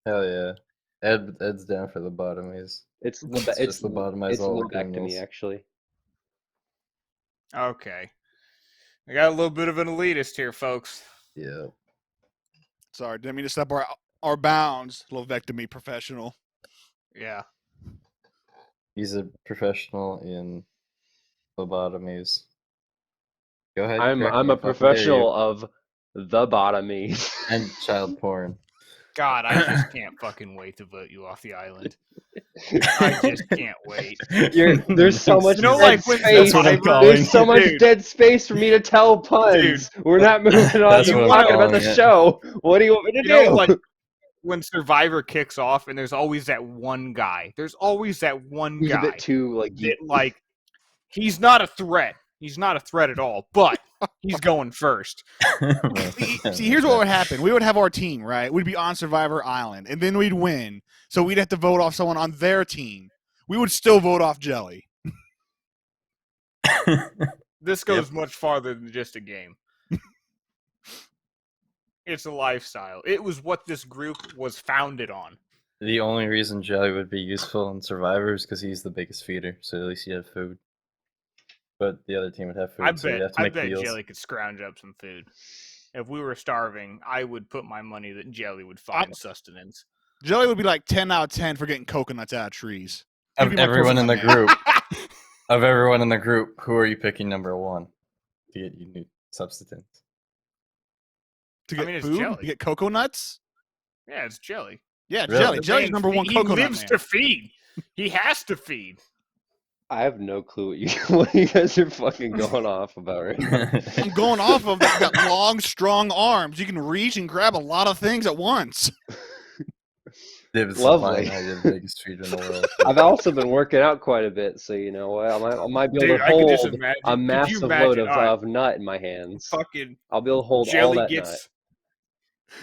Hell yeah. Ed's down for lobotomies. It's It's just lobotomize all the lobectomy, criminals. actually. Okay. I got a little bit of an elitist here, folks. Yeah. Sorry, didn't mean to step our bounds. Lovectomy professional. Yeah. He's a professional in lobotomies. Go ahead. I'm correct a me if I dare professional you. of the bottomies. And child porn. God, I just can't fucking wait to vote you off the island. I just can't wait. There's so much You know, dead like when space. That's what I'm Survivor- calling There's so much Dude. dead space for me to tell puns. We're not moving on That's to what I'm talking about the calling it. show. What do you want me to You know, do? like when Survivor kicks off, and there's always that one guy. There's always that one Who's guy a bit too like that, like, he's not a threat. He's not a threat at all, but he's going first. See, here's what would happen. We would have our team, right? We'd be on Survivor Island, and then we'd win. So we'd have to vote off someone on their team. We would still vote off Jelly. This goes much farther than just a game. It's a lifestyle. It was what this group was founded on. The only reason Jelly would be useful in Survivor is because he's the biggest feeder, so at least he had food. but the other team would have food, I so you'd bet have to make deals. Jelly could scrounge up some food. If we were starving, I would put my money that Jelly would find sustenance. Jelly would be like 10 out of 10 for getting coconuts out of trees. He'd Of be my everyone in the coconut man. group, of everyone in the group, who are you picking number one to get you new substance? To I get mean, it's food? Jelly. To get coconuts? Yeah, it's Jelly. Yeah, Really? Jelly. The Jelly's man's number one he coconut lives man. to feed. He has to feed. I have no clue what you guys are fucking going off about right now. I'm going off of that. You got long, strong arms. You can reach and grab a lot of things at once. David Lovely. supplying how you're the biggest feeder in the world. I've also been working out quite a bit, so you know what? I might be able Dude, to I could just hold imagine. a Could you massive imagine? load All right, of nut in my hands. fucking I'll be able to hold all Jelly that gets. nut.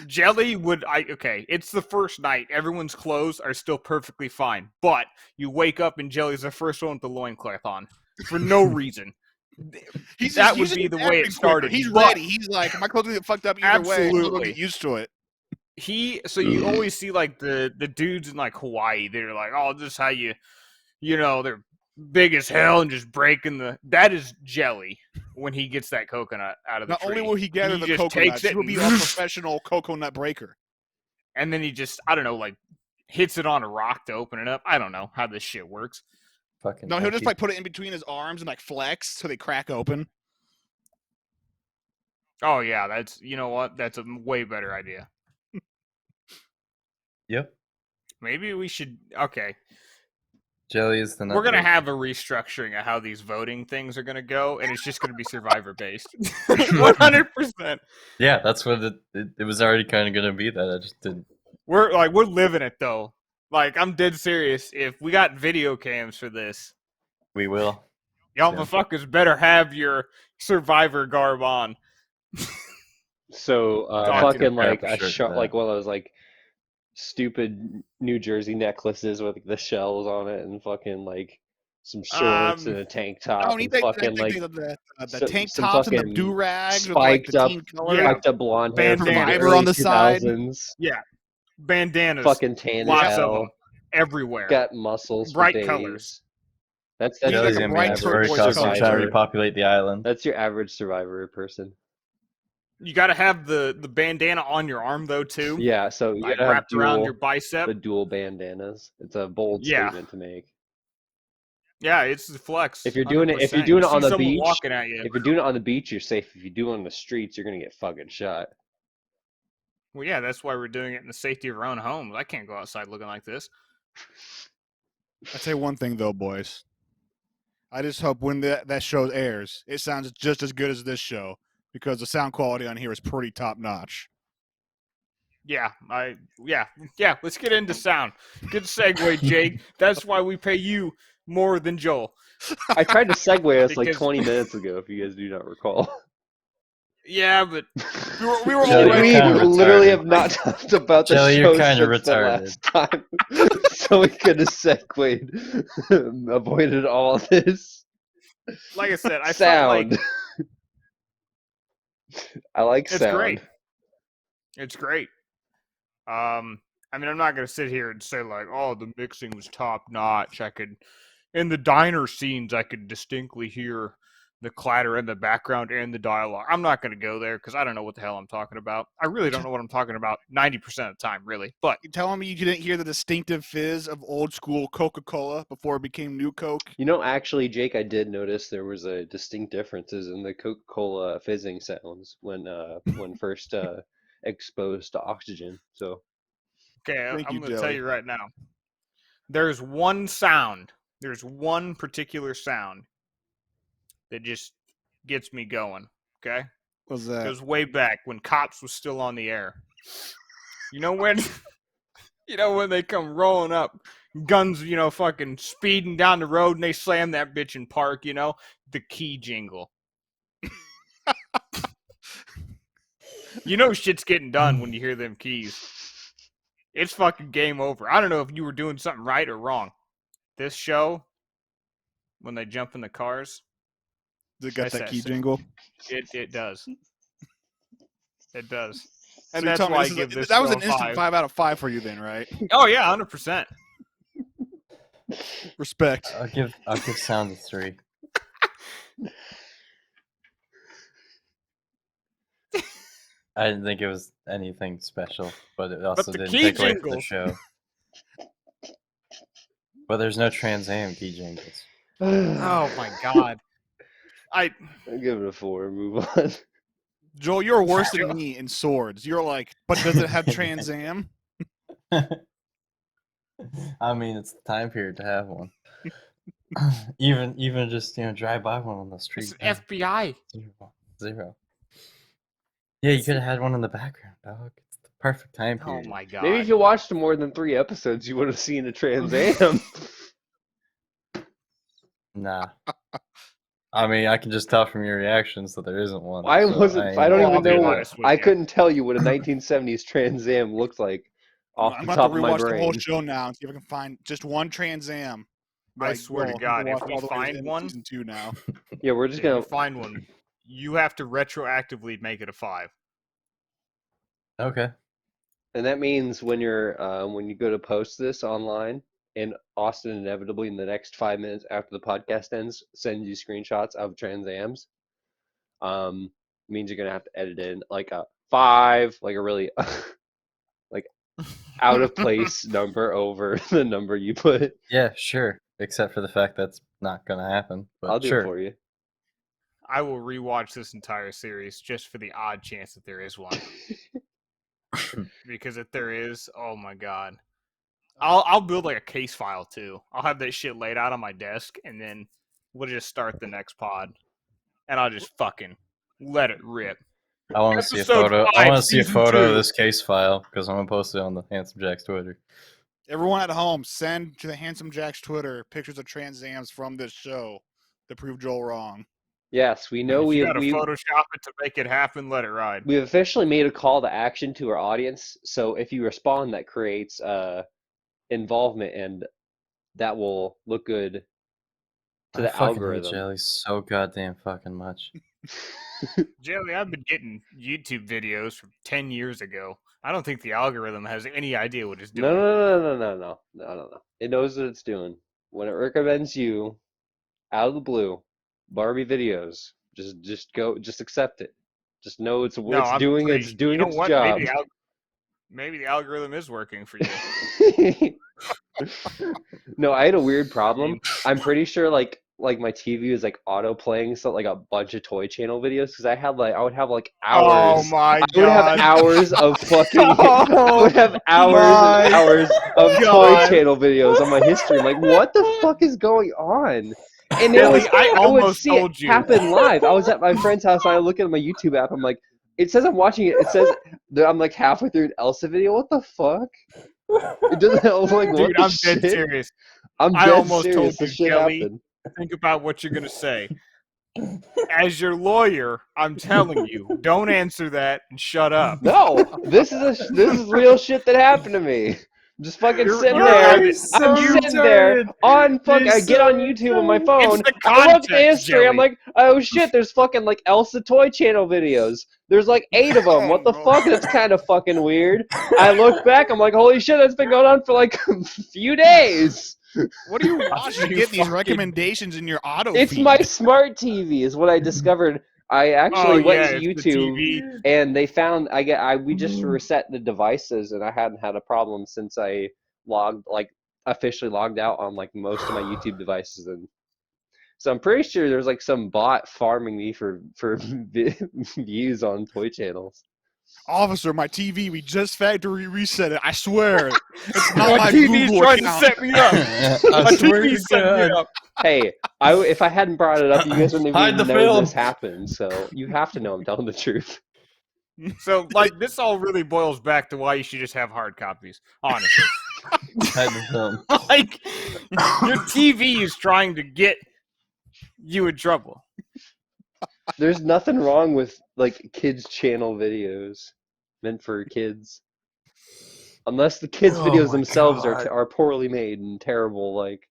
Jelly would okay, it's the first night. Everyone's clothes are still perfectly fine. But you wake up and Jelly's the first one with the loincloth on. For no reason. That would be the way it started. He's but ready. He's like, my clothes will get fucked up either way. I'm gonna Absolutely. get used to it. So you always see like the dudes in like Hawaii, they're like, oh, this is how they're big as hell and just breaking that is Jelly when he gets that coconut out of the Not tree. only will he gather the just coconuts, takes it he will be a and- professional coconut breaker. and then he just, I don't know, like hits it on a rock to open it up. I don't know how this shit works. Fucking No, he'll just monkey. like put it in between his arms and like flex so they crack open. Oh yeah, that's, you know what? That's a way better idea. Yep. Maybe we should, okay. Jelly is the nut. We're going to breaker. have a restructuring of how these voting things are going to go, and it's just going to be survivor based. 100%. Yeah, that's what it was already kind of gonna be. That I just didn't. We're living it though. Like, I'm dead serious. If we got video cams for this, We will. y'all Yeah. motherfuckers better have your survivor garb on. So Talking fucking like about a shirt shot, that. like one of those like stupid New Jersey necklaces with the shells on it, and fucking like some shorts and a tank top, Oh, and he and take fucking like, like the some- tank some tops and the fucking do rags with like the spiked up- team colors. Yeah. spiked up blonde hair from the Bandana on early the side. 2000s. Yeah. Bandanas. Fucking tan as Lots of hell. them. Everywhere. Got muscles for Bright days. colors. That's You Jelly's like your a gonna be bright in furry turquoise costume color. trying to survivor. repopulate the island. That's your average survivor person. You got to have the bandana on your arm though too. Yeah, so you Like gotta have wrapped around your the bicep. dual bandanas. It's a bold Yeah. statement to make. Yeah, it's the flex. If you're doing it, if you're 100%. doing it You on see the someone beach, walking at you. if you're doing it on the beach, you're safe. If you do it on the streets, you're gonna get fucking shot. Well, yeah, that's why we're doing it in the safety of our own homes. I can't go outside looking like this. I'd say one thing though, boys. I just hope when that show airs, it sounds just as good as this show because the sound quality on here is pretty top notch. Yeah, let's get into sound. Good segue, Jake. That's why we pay you more than Joel. I tried to segue us like Because- 20 minutes ago, if you guys do not recall. Yeah, but We were Jelly, already you're kinda literally retarded. have not talked about the Jelly, you're show kinda since the last time, so we could have segued, avoided all this. like I said, I felt Sound. like I like it's sound. great. It's great. I mean, I'm not gonna sit here and say like, oh, the mixing was top notch. In the diner scenes, I could distinctly hear the clatter in the background and the dialogue. I'm not gonna go there because I don't know what the hell I'm talking about. I really don't know what I'm talking about 90% of the time, really. But You telling me you didn't hear the distinctive fizz of old school Coca-Cola before it became New Coke? You know, actually, Jake, I did notice there was a distinct differences in the Coca-Cola fizzing sounds when first exposed to oxygen. So okay, Thank I'm you, gonna tell Jelly. you right now. There's one sound. There's one particular sound that just gets me going. Okay. Was It that? goes way back when Cops was still on the air. You know when when they come rolling up, guns, fucking speeding down the road and they slam that bitch in park, the key jingle. Shit's getting done when you hear them keys. It's fucking game over. I don't know if you were doing something right or wrong. This show, when they jump in the cars, It got That's that that key sound. jingle. it does. It does. So And you're that's telling me why I this is give this that was show an a instant 5. 5 out of 5 for you then, right? Oh yeah, 100%. Respect. I'll give sound a 3. I didn't think it was anything special, but it also the didn't key take away from the jingles. show. But there's no Trans Am key jingles. Oh my god. I'll give it a 4. Move on. Joel, you're worse than me in swords. You're like, but does it have Trans Am? I mean, it's the time period to have one. even just drive by one on the street. It's FBI. Zero. Yeah, you could have had one in the background, dog. It's the perfect time Oh period. my god. Maybe if you watched more than 3 episodes, you would have seen a Trans Am. Nah. I mean, I can just tell from your reactions that there isn't one. I so wasn't. I ain't don't Well, even I'll be know. honest with I you. couldn't tell you what a 1970s Trans Am looked like off I'm the about top to of my rewatch the whole brain. show now and see if I can find just one Trans Am. I swear to Joel, you God, can if watch we all the way find into one- season 2 now. Yeah, we're just If gonna. you find one, you have to retroactively make it a 5. Okay. And that means when you go to post this online, and Austin inevitably in the next 5 minutes after the podcast ends sends you screenshots of Trans Ams, means you're gonna have to edit in like a 5, like a really like out of place number over the number you put. Yeah, sure. Except for the fact that's not gonna happen. But I'll do sure. it for you. I will rewatch this entire series just for the odd chance that there is one. Because if there is, oh my god. I'll build like a case file too. I'll have that shit laid out on my desk, and then we'll just start the next pod, and I'll just fucking let it rip. I want to see a Episode photo. I 5, want to see a season photo 2. of this case file because I'm gonna post it on the Handsome Jack's Twitter. Everyone at home, send to the Handsome Jack's Twitter pictures of Trans Ams from this show to prove Joel wrong. Yes, we know If we you have gotta Photoshop it to make it happen, let it ride. we've officially made a call to action to our audience. So if you respond, that creates involvement, and that will look good to I the fucking hate algorithm. Jelly so goddamn fucking much. Jelly, I've been getting YouTube videos from 10 years ago. I don't think the algorithm has any idea what it's doing. No. It knows what it's doing. When it recommends you out of the blue Barbie videos, just accept it. Just know it's No, I'm doing pretty. You know its what? job. Maybe the algorithm is working for you. No, I had a weird I problem. mean, I'm pretty sure like my TV was like auto playing so like a bunch of Toy Channel videos because I would have like oh hours. my I would have god! hours of fucking. I Oh would have hours my and hours of Toy God. Channel videos on my history. I'm like, what the fuck is going on? And it Jelly, was I I would almost see it told you. happen live. I was at my friend's house and I look at my YouTube app. I'm like, it says I'm watching it. It says that I'm like halfway through an Elsa video. What the fuck? It doesn't. I was like, what Dude, the I'm dead shit? serious. I'm I dead almost told serious. This you, shit Jelly. happened. Think about what you're gonna say. As your lawyer, I'm telling you, don't answer that and shut up. No, this is real shit that happened to me. I'm just fucking You're sitting there. having- I'm sitting there on fuck. I get on YouTube on my phone. It's the I look at the context, history. I'm Jelly. like, oh shit, there's fucking like Elsa Toy Channel videos. There's like 8 of them. Oh, What the no. fuck? That's kind of fucking weird. I look back. I'm like, holy shit, that's been going on for like a few days. What are you watching? You Getting these fucking- recommendations in your auto It's feed. my smart TV, is what I discovered. I actually went to it's the YouTube. TV. And they found we just reset the devices, and I hadn't had a problem since I officially logged out on like most of my YouTube devices. And so I'm pretty sure there's like some bot farming me for views on toy channels. Officer, my TV, we just factory reset it. I swear. It's not My my TV's Google trying to account. set me up. I My swear to TV's setting me God. up. Hey, if I hadn't brought it up, you guys wouldn't Hide even the know film. this happened. So you have to know I'm telling the truth. So, like, this all really boils back to why you should just have hard copies, honestly. Hide the film. Like, your TV is trying to get you in trouble. There's nothing wrong with like kids channel videos meant for kids. Unless the kids' Oh videos my themselves God. are poorly made and terrible, like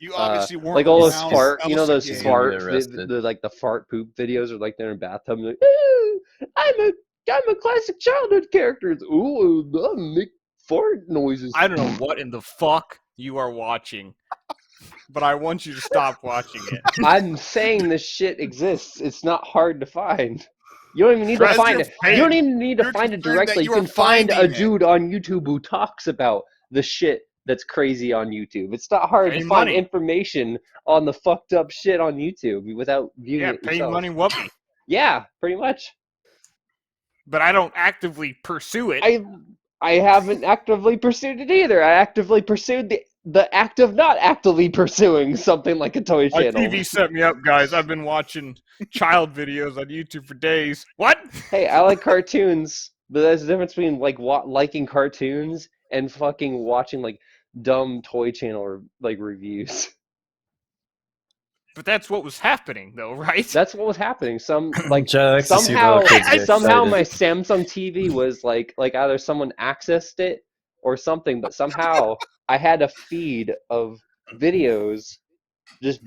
You obviously weren't like all those around fart, Elsa those game. fart- fart, arrested. like the fart poop videos, or like they're in a bathtub, and like, ooh, I'm a classic childhood character. Ooh, I make fart noises. I don't know what in the fuck you are watching. but I want you to stop watching it. I'm saying this shit exists. It's not hard to find. You don't even need to Trust find your it. You don't even need to You're find it concerned that directly. You you are can find a finding it. dude on YouTube who talks about the shit that's crazy on YouTube. It's not hard Pay to find money. information on the fucked up shit on YouTube without viewing Yeah, it pay yourself. money, whoopee. Yeah, pretty much. But I don't actively pursue it. I haven't actively pursued it either. I actively pursued the act of not actively pursuing something like a toy My channel. TV set me up, guys. I've been watching child videos on YouTube for days. What? Hey, I like cartoons, but there's a difference between like liking cartoons and fucking watching like dumb toy channel like reviews. But that's what was happening, though, right? That's what was happening. Some like Joe likes to see somehow little kids get somehow my excited. Samsung TV was like either someone accessed it or something, but somehow I had a feed of videos just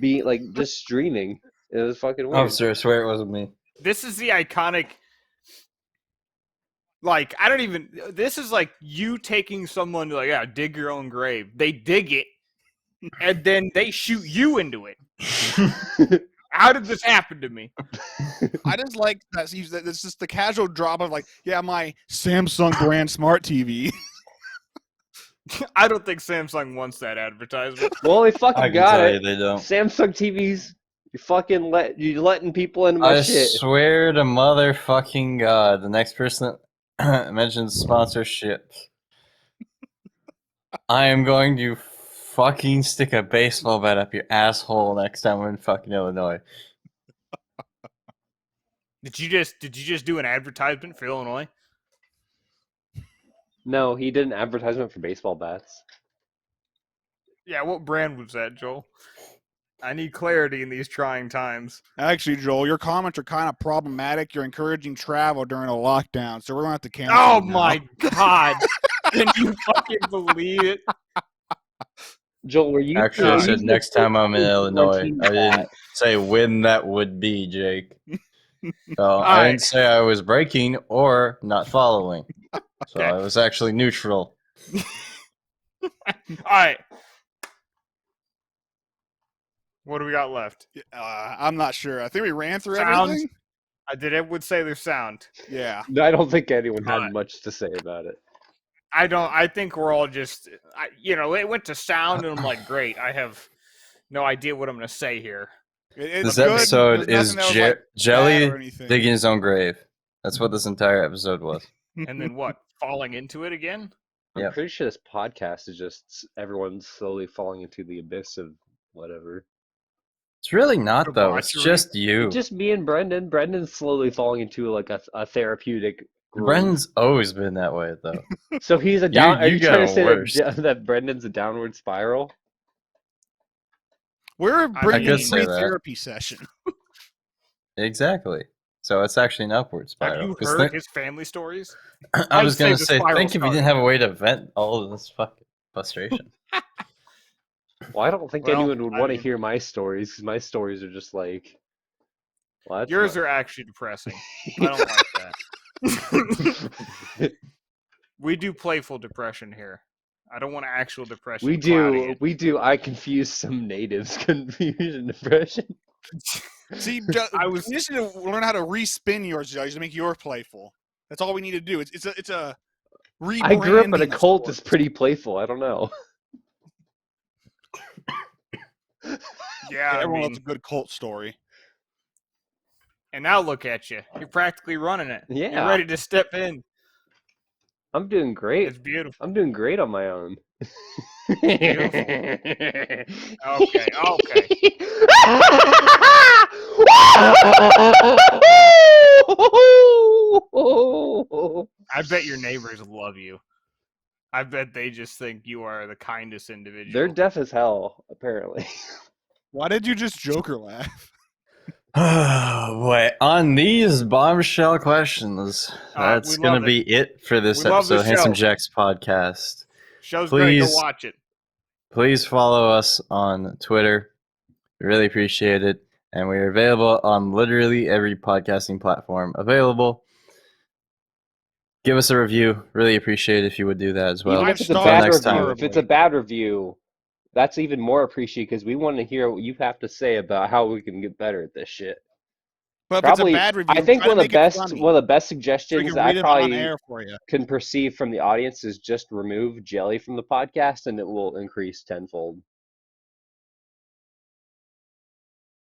streaming. It was fucking weird. Officer, I swear it wasn't me. This is the iconic. Like, I don't even. This is like you taking someone to, like, yeah, dig your own grave. They dig it, and then they shoot you into it. How did this happen to me? I just like that. It's just the casual drop of like, yeah, my Samsung brand smart TV. I don't think Samsung wants that advertisement. Well, they I fucking can got tell it. you they don't. Samsung TVs, you letting people into my I shit. swear to motherfucking God, the next person that mentions sponsorship, I am going to fucking stick a baseball bat up your asshole next time we're in fucking Illinois. Did you just do an advertisement for Illinois? No, he did an advertisement for baseball bats. Yeah, what brand was that, Joel? I need clarity in these trying times. Actually, Joel, your comments are kind of problematic. You're encouraging travel during a lockdown, so we're gonna have to cancel. Oh you now. my God! Can you fucking believe it? Joel, were you Actually, I were said you next time I'm in Illinois. quarantined I didn't bat? say when that would be, Jake. So I Alright. didn't say I was breaking or not following. So Okay. I was actually neutral. All right. What do we got left? I'm not sure. I think we ran through Sound. everything. I would say there's sound. Yeah. I don't think anyone had Alright. much to say about it. I don't. I think we're all just. It went to sound, and I'm like, great. I have no idea what I'm going to say here. It's This good. episode There's is nothing that was, like, bad Jelly or anything. digging his own grave. That's what this entire episode was. And then what? Falling into it again? I'm Yep. pretty sure this podcast is just everyone slowly falling into the abyss of whatever. It's really not, though. It's Debauchery. just you. Just me and Brendan. Brendan's slowly falling into like a therapeutic groove. Brendan's always been that way, though. So he's a down. Are you you trying to got say worse. that Brendan's a downward spiral? We're bringing could a say free that. therapy session. Exactly. So it's actually an upward spiral. Have you 'Cause heard his family stories? I was I'd say going the to say, spiral think if you started. didn't have a way to vent all of this fucking frustration. Well, I don't think Well, anyone would I want to mean- hear my stories because my stories are just like. Well, that's Yours not- are actually depressing. I don't like that. We do playful depression here. I don't want actual depression. We clouding do. it. We do. I confuse some natives. Confusion, depression. See, I was- we just need to learn how to respin yours, Judge, to make yours playful. That's all we need to do. It's a I grew up in a rebranding cult sport. that's pretty playful. I don't know. Yeah, Yeah, I everyone mean, loves a good cult story. and now look at you. You're practically running it. You're Yeah. ready to step in. I'm doing great. It's beautiful. I'm doing great on my own. Okay. I bet your neighbors love you. I bet they just think you are the kindest individual. They're deaf as hell, apparently. Why did you just Joker laugh? Oh boy! On these bombshell questions, that's we gonna love it. be it for this We love the episode of Handsome show. Jack's podcast. Show's great. Go Please- watch it. Please follow us on Twitter. We really appreciate it, and we're available on literally every podcasting platform available. Give us a review. Really appreciate it if you would do that as well. Even Five if it's a stars bad next review, time. if it's a bad review, That's even more appreciated because we want to hear what you have to say about how we can get better at this shit. But if it's a Probably, bad I review, think try to make it funny one of the best so we suggestions can that I read it on probably air for you. can perceive from the audience is just remove Jelly from the podcast, and it will increase tenfold.